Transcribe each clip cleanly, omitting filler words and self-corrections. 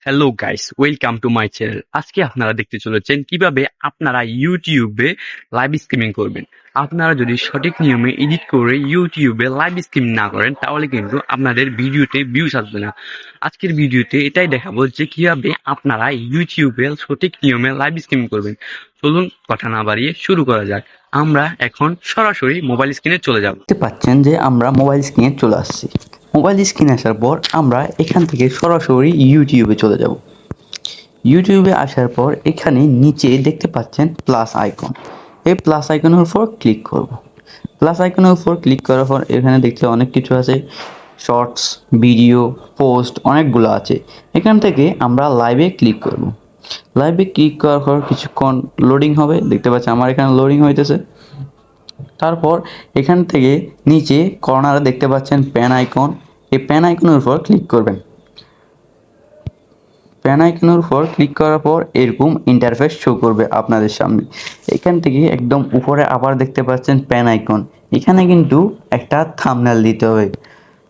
Hello guys, welcome to my channel. আজকে আপনারা দেখতে চলেছেন কিভাবে আপনারা ইউটিউবে লাইভ স্ট্রিমিং করবেন। আপনারা যদি সঠিক নিয়মে এডিট করে ইউটিউবে লাইভ স্ট্রিমিং না করেন তাহলে কিন্তু আপনাদের ভিডিওতে ভিউজ আসবে না। আজকের ভিডিওতে এটাই দেখাবো যে কিভাবে আপনারা ইউটিউবে সঠিক নিয়মে লাইভ স্ট্রিমিং করবেন। চলুন কথা না বাড়িয়ে শুরু করা যাক। আমরা এখন সরাসরি মোবাইল স্ক্রিনে চলে যাব। দেখতে পাচ্ছেন যে আমরা মোবাইল স্ক্রিনে চলে আসছি। মোবাইল স্ক্রিনে আসার পর আমরা এখান থেকে সরাসরি ইউটিউবে চলে যাব। ইউটিউবে আসার পর এখানে নিচে দেখতে পাচ্ছেন প্লাস আইকন। এই প্লাস আইকনের উপর ক্লিক করব। প্লাস আইকনের উপর ক্লিক করার পর এখানে দেখতে অনেক কিছু আছে, শর্টস, ভিডিও, পোস্ট অনেকগুলো আছে। এখান থেকে আমরা লাইভে ক্লিক করব। লাইভে ক্লিক করার পর কিছুক্ষণ লোডিং হবে, দেখতে পাচ্ছেন আমার এখানে লোডিং হইতেছে। তারপর এখান থেকে নিচে কর্নারে দেখতে পাচ্ছেন প্যান আইকন। এই প্যান আইকনের উপর ক্লিক করবেন। প্যান আইকনের উপর ক্লিক করার পর এরকম ইন্টারফেস শো করবে আপনাদের সামনে। এখান থেকে একদম উপরে আবার দেখতে পাচ্ছেন প্যান আইকন। এখানে কিন্তু একটা থাম্বনেল দিতে হবে।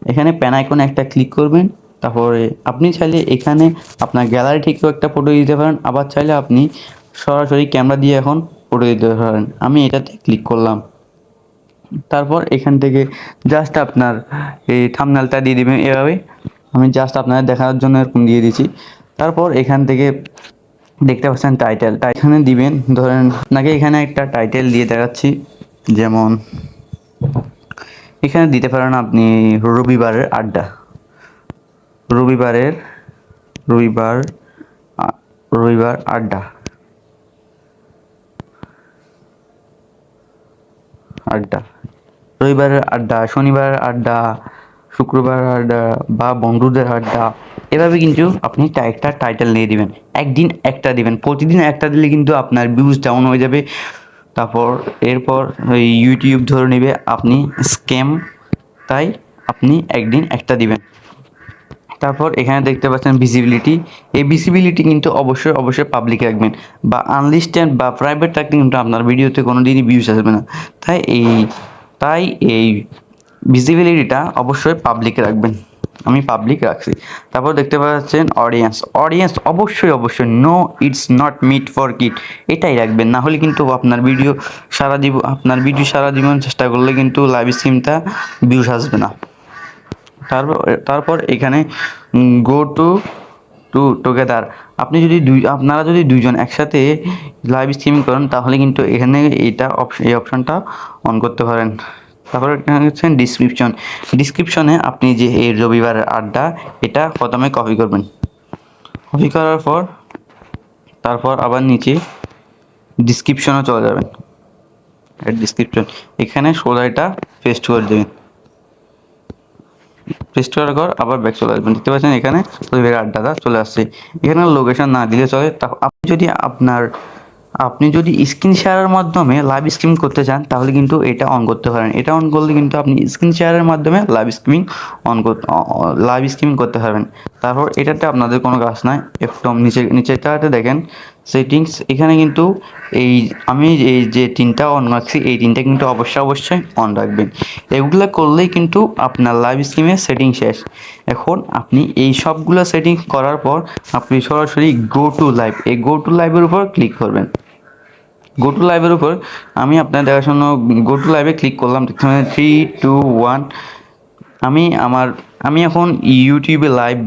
এখানে প্যান আইকনে একটা ক্লিক করবেন। তারপরে আপনি চাইলে এখানে আপনার গ্যালারি থেকেও একটা ফটো দিতে পারেন, আবার চাইলে আপনি সরাসরি ক্যামেরা দিয়ে এখন ফটো দিতে পারেন। আমি এটাতে ক্লিক করলাম। তারপর এখান থেকে জাস্ট আপনার এই থাম্বনেলটা দিয়ে দিবেন এভাবে। আমি জাস্ট আপনাদের দেখানোর জন্য এরকম দিয়ে দিচ্ছি। তারপর এখান থেকে দেখতে পাচ্ছেন টাইটেল, এখানে দিবেন। ধরেন আপনাকে এখানে একটা টাইটেল দিয়ে দেখাচ্ছি, যেমন এখানে দিতে পারেন আপনি রবিবারের আড্ডা। রবিবারের রবিবার রবিবার আড্ডা আড্ডা রবিবারের আড্ডা, শনিবারের আড্ডা, শুক্রবারের আড্ডা বা বন্ধুদের আড্ডা। এভাবে কিন্তু আপনি একটা টাইটেল নিয়ে দিবেন। একদিন একটা দিবেন, প্রতিদিন একটা দিলে কিন্তু আপনার ভিউজ ডাউন হয়ে যাবে। তারপর এরপর ইউটিউব ধরে নেবে আপনি স্ক্যাম, তাই আপনি একদিন একটা দিবেন। তারপর এখানে দেখতে পাচ্ছেন ভিজিবিলিটি। এই ভিজিবিলিটি কিন্তু অবশ্যই পাবলিক রাখবেন, বা আনলিস্টেড বা প্রাইভেট রাখলে কিন্তু আপনার ভিডিওতে কোনো দিনই ভিউজ আসবে না। তাই এই ভিজিবিলিটিটা অবশ্যই পাবলিক রাখবেন। আমি পাবলিক রাখছি। তারপর দেখতে পাচ্ছেন অডিয়েন্স অবশ্যই no it's not meant for kid, এটাই রাখবেন। না হলে কিন্তু আপনার ভিডিও সারা জীবন চেষ্টা করলে কিন্তু লাইভ স্ট্রিমটা ভিউজ আসবে না। তারপর এখানে গো টু টুগেদার। আপনারা যদি দুইজন একসাথে লাইভ স্ট্রিমিং করেন তাহলে কিন্তু এখানে এই অপশনটা অন করতে পারেন। তারপর এখানে হচ্ছেন ডিসক্রিপশনে আপনি যে এই রবিবারের আড্ডা এটা প্রথমে কপি করবেন। কপি করার পর তারপর আবার নিচে ডিসক্রিপশনে চলে যাবেন। এখানে সোজা এটা পেস্ট করে দেবেন। পেস্ট করার পর আবার ব্যাক চলে আসবেন। দেখতে পাচ্ছেন এখানে রবিবারের আড্ডাটা চলে আসছে। এখানে লোকেশন না দিলে চলে। আপনি যদি স্ক্রিন শেয়ারের মাধ্যমে লাইভ স্ট্রিম করতে চান তাহলে কিন্তু এটা অন করতে পারেন। এটা অন করলে কিন্তু আপনি স্ক্রিন শেয়ারের মাধ্যমে লাইভ স্ট্রিমিং করতে পারবেন। তারপর এটাতে আপনাদের কোনো কাজ নাই। একদম নিচেটাতে দেখেন সেটিংস। এখানে কিন্তু আমি এই যে তিনটা অন রাখছি এই তিনটা কিন্তু অবশ্যই অন রাখবেন। এগুলো করলেই কিন্তু আপনার লাইভ স্ট্রিমের সেটিং শেষ। এখন আপনি এই সবগুলো সেটিং করার পর আপনি সরাসরি গো টু লাইভের উপর ক্লিক করবেন। গো টু লাইভের উপর আমি আপনার দেখার জন্য গো টু লাইভে ক্লিক করলাম। 3, 2, 1। আমি এখন ইউটিউবে লাইভ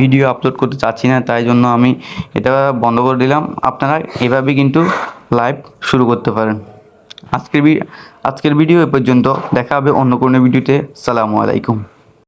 ভিডিও আপলোড করতে চাচ্ছি না, তাই জন্য আমি এটা বন্ধ করে দিলাম। আপনারা এভাবে কিন্তু লাইভ শুরু করতে পারেন। আজকের ভিডিও এ পর্যন্ত। দেখা হবে অন্য কোনো ভিডিওতে। আসসালামু আলাইকুম।